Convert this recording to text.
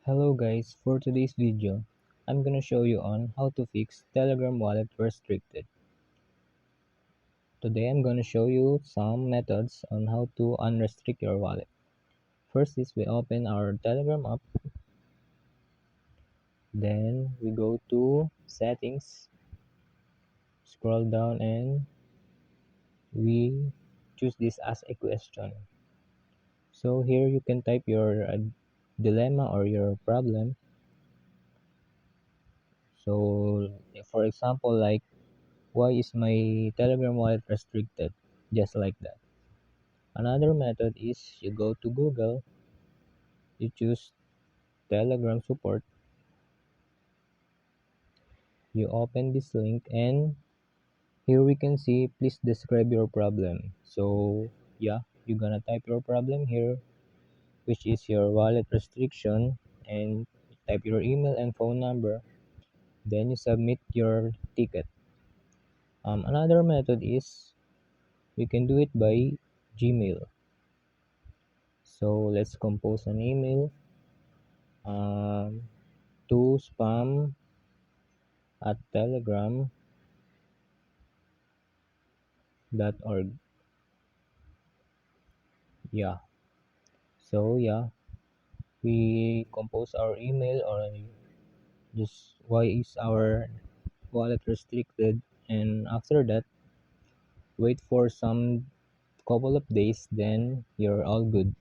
Hello guys, for today's video, I'm gonna show you on how to fix Telegram wallet restricted. Today I'm gonna show you some methods on how to unrestrict your wallet. First is we open our Telegram app, then we go to settings, scroll down and we choose this as a question. So here you can type your dilemma or your problem. So for example like why is my Telegram wallet restricted? Just like that. Another method is you go to Google, you choose Telegram support, you open this link, and here we can see please describe your problem. So yeah, you're gonna type your problem here, which is your wallet restriction, and type your email and phone number. Then you submit your ticket. Another method is you can do it by Gmail. So let's compose an email to spam at telegram.org. Yeah. So yeah, we compose our email or just why is our wallet restricted, and after that wait for some couple of days, then you're all good.